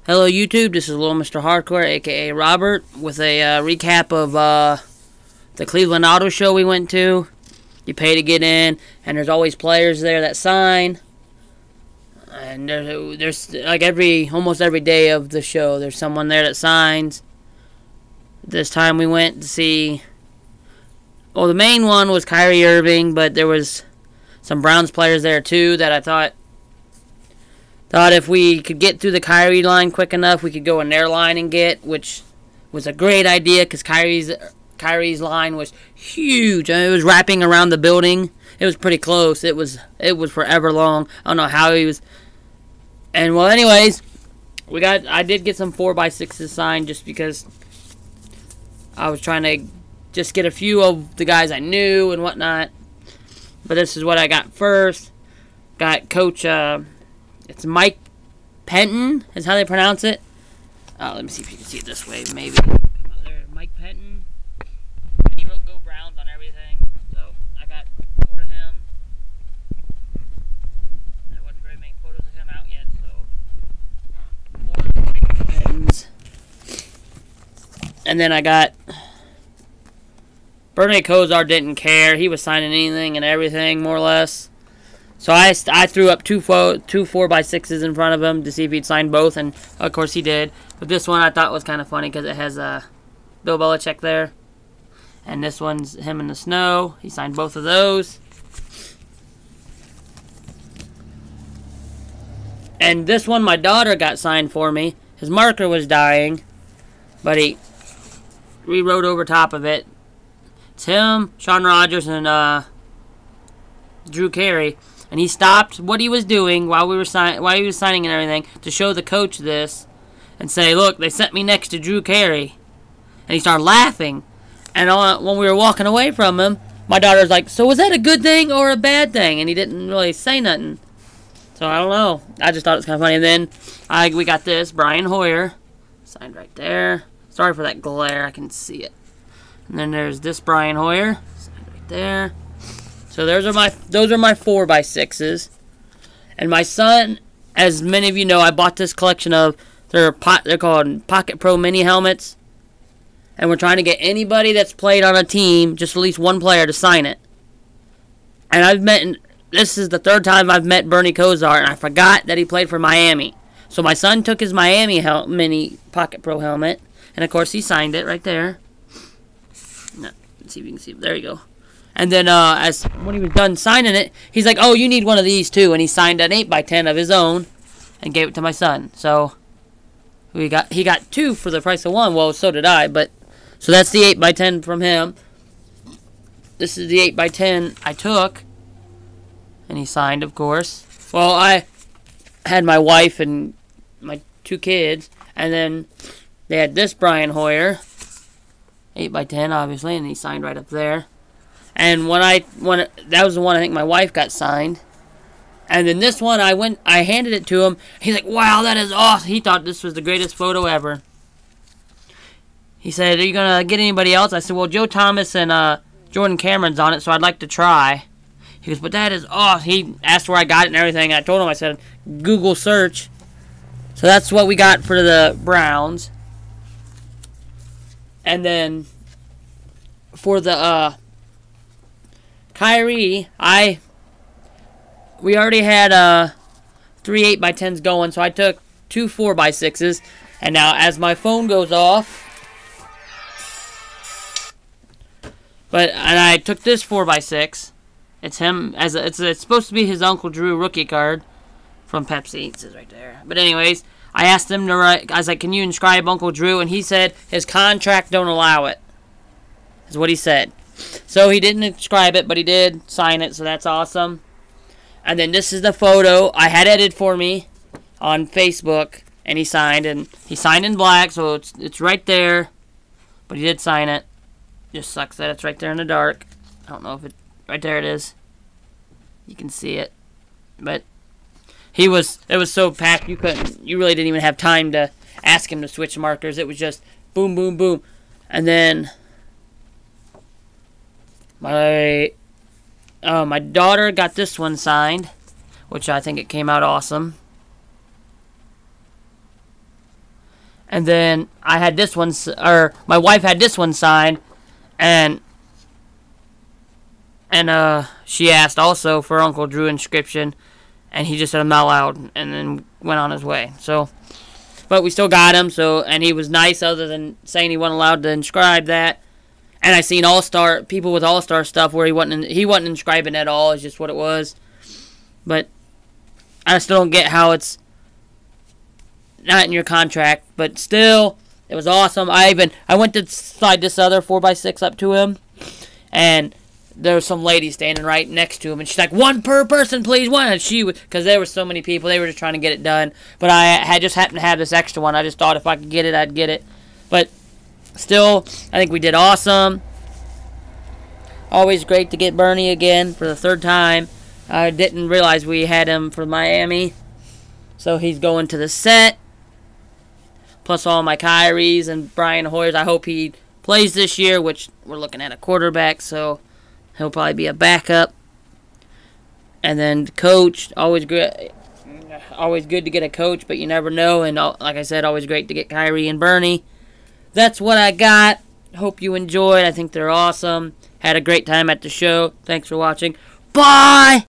Hello YouTube, this is Little Mr. Hardcore, aka Robert, with a recap of the Cleveland Auto Show we went to. You pay to get in, and there's always players there that sign. And there's like almost every day of the show, there's someone there that signs. This time we went to see, well, the main one was Kyrie Irving, but there was some Browns players there too that I thought if we could get through the Kyrie line quick enough, we could go in their line and get, which was a great idea because Kyrie's line was huge. It was wrapping around the building. It was pretty close. It was forever long. I don't know how he was. And well, anyways, I did get some 4x6s signed just because I was trying to just get a few of the guys I knew and whatnot. But this is what I got first. Got Coach. It's Mike Pettine is how they pronounce it. Let me see if you can see it this way, maybe. There, Mike Pettine. He wrote "Go Browns" on everything, so I got 4 of him. There wasn't very many photos of him out yet, so 4 Mike Pettines. And then I got Bernie Kosar. Didn't care. He was signing anything and everything, more or less. So I threw up two 4x6s in front of him to see if he'd sign both, and of course he did. But this one I thought was kind of funny because it has Bill Belichick there. And this one's him in the snow. He signed both of those. And this one my daughter got signed for me. His marker was dying, but he rewrote over top of it. It's him, Sean Rogers, and Drew Carey. And he stopped what he was doing while he was signing and everything to show the coach this and say, "Look, they sent me next to Drew Carey." And he started laughing. And when we were walking away from him, my daughter's like, "So was that a good thing or a bad thing?" And he didn't really say nothing. So I don't know. I just thought it was kind of funny. And then we got this, Brian Hoyer, signed right there. Sorry for that glare. I can see it. And then there's this Brian Hoyer, signed right there. So those are my 4x6s, and my son, as many of you know, I bought this collection of they're called Pocket Pro mini helmets, and we're trying to get anybody that's played on a team, just at least one player, to sign it. And this is the 3rd time I've met Bernie Kosar, and I forgot that he played for Miami. So my son took his Miami mini Pocket Pro helmet, and of course he signed it right there. No, let's see if you can see it. There you go. And then when he was done signing it, he's like, "Oh, you need one of these too." And he signed an 8x10 of his own and gave it to my son. So he got 2 for the price of 1. Well, so did I. So that's the 8x10 from him. This is the 8x10 I took. And he signed, of course. Well, I had my wife and my 2 kids. And then they had this Brian Hoyer. 8x10, obviously. And he signed right up there. And that was the one I think my wife got signed. And then this one, I handed it to him. He's like, "Wow, that is awesome." He thought this was the greatest photo ever. He said, "Are you going to get anybody else?" I said, "Well, Joe Thomas and Jordan Cameron's on it, so I'd like to try." He goes, "But that is awesome." He asked where I got it and everything. I told him, I said, "Google search." So that's what we got for the Browns. And then for the Kyrie, we already had 3 8x10s going, so I took 2 4x6s, and now as my phone goes off, and I took this 4x6. It's him it's supposed to be his Uncle Drew rookie card from Pepsi. It says right there. But anyways, I asked him to write. I was like, "Can you inscribe Uncle Drew?" And he said his contract don't allow it. Is what he said. So he didn't inscribe it, but he did sign it, so that's awesome. And then this is the photo I had edited for me on Facebook, and he signed in black, so it's right there. But he did sign it. Just sucks that it's right there in the dark. I don't know if right there it is. You can see it. But it was so packed you really didn't even have time to ask him to switch markers. It was just boom, boom, boom. And then my daughter got this one signed, which I think it came out awesome. And then I had this one, or my wife had this one signed, and she asked also for Uncle Drew inscription, and he just said I'm not allowed, and then went on his way. So, but we still got him. So, and he was nice, other than saying he wasn't allowed to inscribe that. And I seen All-Star people with All-Star stuff where he wasn't inscribing at all. It's just what it was. But I still don't get how it's not in your contract. But still, it was awesome. I went to slide this other 4x6 up to him, and there was some lady standing right next to him, and she's like, one per person, please, one. And she was, because there were so many people, they were just trying to get it done. But I had just happened to have this extra one. I just thought if I could get it, I'd get it. But still, I think we did awesome. Always great to get Bernie again for the third time. I didn't realize we had him for Miami. So he's going to the set. Plus all my Kyries and Brian Hoyers. I hope he plays this year, which we're looking at a quarterback, so he'll probably be a backup. And then coach, always good to get a coach, but you never know. And like I said, always great to get Kyrie and Bernie. That's what I got. Hope you enjoyed. I think they're awesome. Had a great time at the show. Thanks for watching. Bye!